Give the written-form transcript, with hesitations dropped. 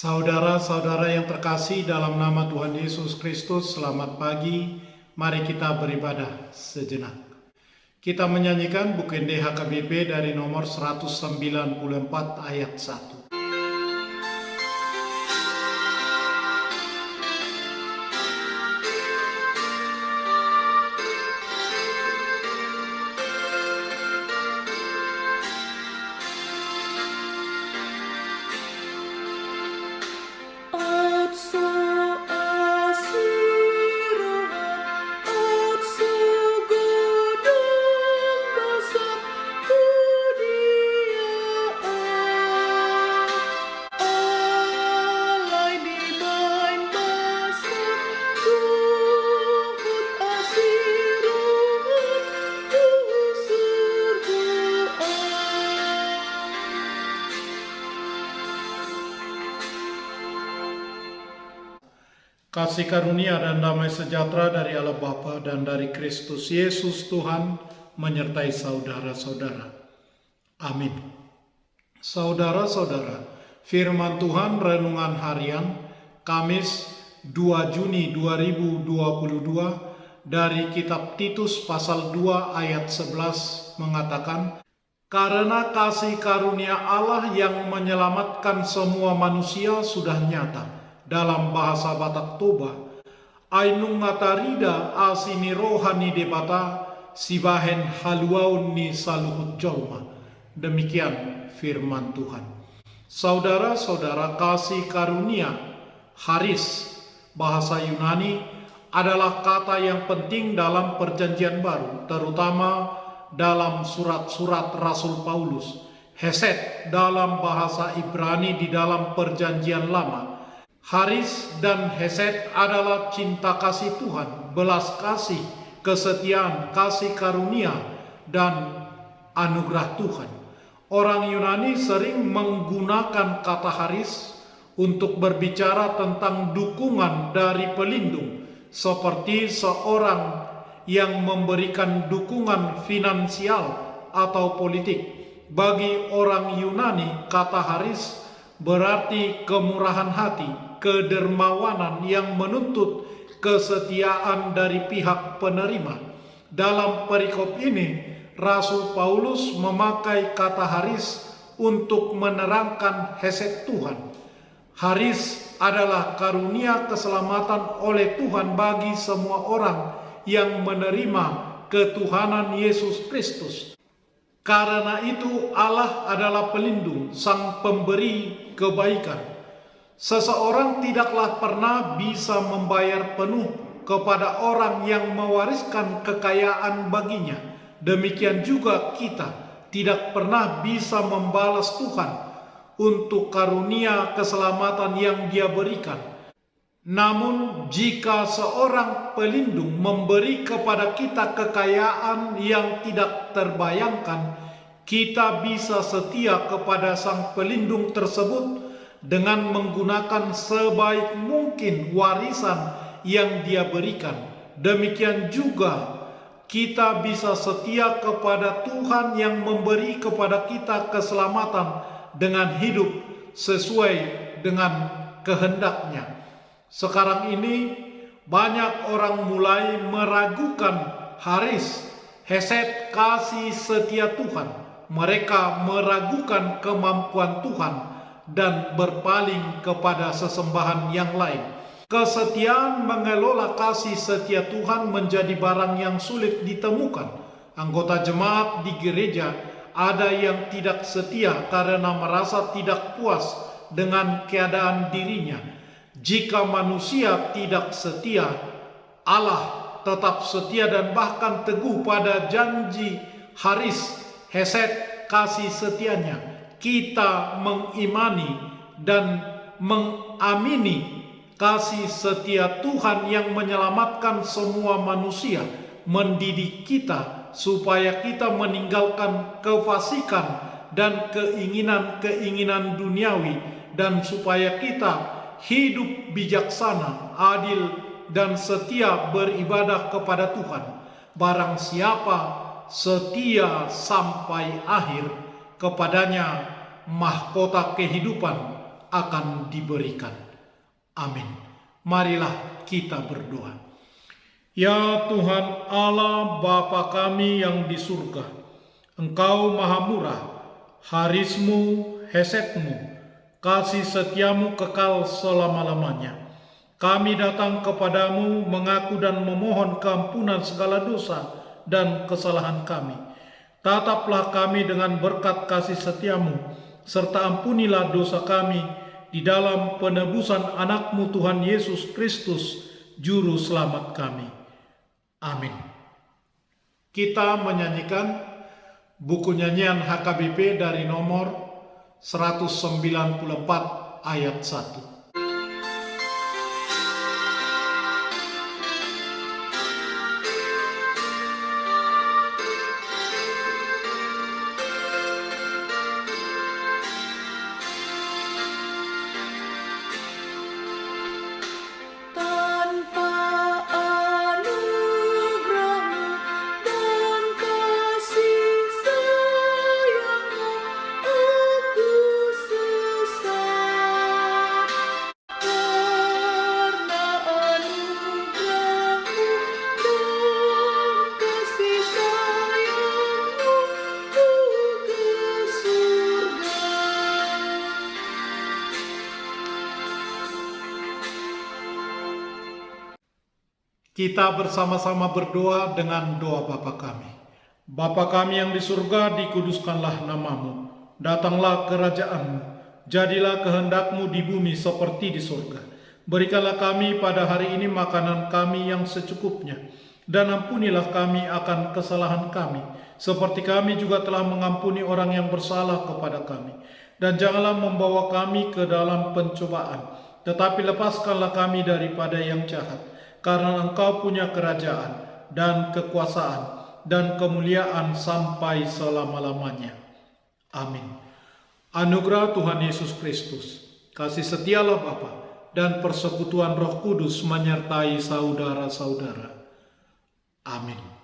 Saudara-saudara yang terkasih dalam nama Tuhan Yesus Kristus, selamat pagi. Mari kita beribadah sejenak. Kita menyanyikan buku HKBP dari nomor 194 ayat 1. Kasih karunia dan damai sejahtera dari Allah Bapa dan dari Kristus Yesus Tuhan menyertai saudara-saudara. Amin. Saudara-saudara, firman Tuhan renungan harian Kamis 2 Juni 2022 dari kitab Titus pasal 2 ayat 11 mengatakan, "Karena kasih karunia Allah yang menyelamatkan semua manusia sudah nyata." Dalam bahasa Batak Toba, Ainung ngatarida asini rohani debata sibahen haluaun ni saluhut jolma. Demikian firman Tuhan. Saudara-saudara, kasih karunia, haris, bahasa Yunani, adalah kata yang penting dalam perjanjian baru, terutama dalam surat-surat Rasul Paulus. Hesed dalam bahasa Ibrani di dalam perjanjian lama. Haris dan hesed adalah cinta kasih Tuhan, belas kasih, kesetiaan, kasih karunia, dan anugerah Tuhan. Orang Yunani sering menggunakan kata haris untuk berbicara tentang dukungan dari pelindung, seperti seorang yang memberikan dukungan finansial atau politik. Bagi orang Yunani, kata haris berarti kemurahan hati, kedermawanan yang menuntut kesetiaan dari pihak penerima. Dalam perikop ini, Rasul Paulus memakai kata haris untuk menerangkan hesed Tuhan. Haris adalah karunia keselamatan oleh Tuhan bagi semua orang yang menerima ketuhanan Yesus Kristus. Karena itu Allah adalah pelindung, sang pemberi kebaikan. Seseorang tidaklah pernah bisa membayar penuh kepada orang yang mewariskan kekayaan baginya. Demikian juga kita tidak pernah bisa membalas Tuhan untuk karunia keselamatan yang Dia berikan. Namun jika seorang pelindung memberi kepada kita kekayaan yang tidak terbayangkan, kita bisa setia kepada sang pelindung tersebut dengan menggunakan sebaik mungkin warisan yang Dia berikan. Demikian juga kita bisa setia kepada Tuhan yang memberi kepada kita keselamatan dengan hidup sesuai dengan kehendak-Nya. Sekarang ini banyak orang mulai meragukan haris, hesed, kasih setia Tuhan. Mereka meragukan kemampuan Tuhan dan berpaling kepada sesembahan yang lain. Kesetiaan mengelola kasih setia Tuhan menjadi barang yang sulit ditemukan. Anggota jemaat di gereja ada yang tidak setia karena merasa tidak puas dengan keadaan dirinya. Jika manusia tidak setia, Allah tetap setia dan bahkan teguh pada janji haris, hesed, kasih setianya. Kita mengimani dan mengamini kasih setia Tuhan yang menyelamatkan semua manusia, mendidik kita supaya kita meninggalkan kefasikan dan keinginan-keinginan duniawi, dan supaya kita hidup bijaksana, adil, dan setia beribadah kepada Tuhan. Barang siapa setia sampai akhir, kepadanya mahkota kehidupan akan diberikan. Amin. Marilah kita berdoa. Ya Tuhan Allah Bapa kami yang di surga, Engkau maha murah, harismu, hesetmu, kasih setiamu kekal selama-lamanya. Kami datang kepadamu mengaku dan memohon keampunan segala dosa dan kesalahan kami. Tataplah kami dengan berkat kasih setiamu, serta ampunilah dosa kami di dalam penebusan anakmu Tuhan Yesus Kristus, Juru Selamat kami. Amin. Kita menyanyikan buku nyanyian HKBP dari nomor 194 ayat 1. Kita bersama-sama berdoa dengan doa Bapa kami. Bapa kami yang di surga, dikuduskanlah namamu. Datanglah kerajaanmu. Jadilah kehendakmu di bumi seperti di surga. Berikanlah kami pada hari ini makanan kami yang secukupnya. Dan ampunilah kami akan kesalahan kami, seperti kami juga telah mengampuni orang yang bersalah kepada kami. Dan janganlah membawa kami ke dalam pencobaan, tetapi lepaskanlah kami daripada yang jahat. Karena Engkau punya kerajaan dan kekuasaan dan kemuliaan sampai selama-lamanya. Amin. Anugerah Tuhan Yesus Kristus, kasih setialah Bapa, dan persekutuan Roh Kudus menyertai saudara-saudara. Amin.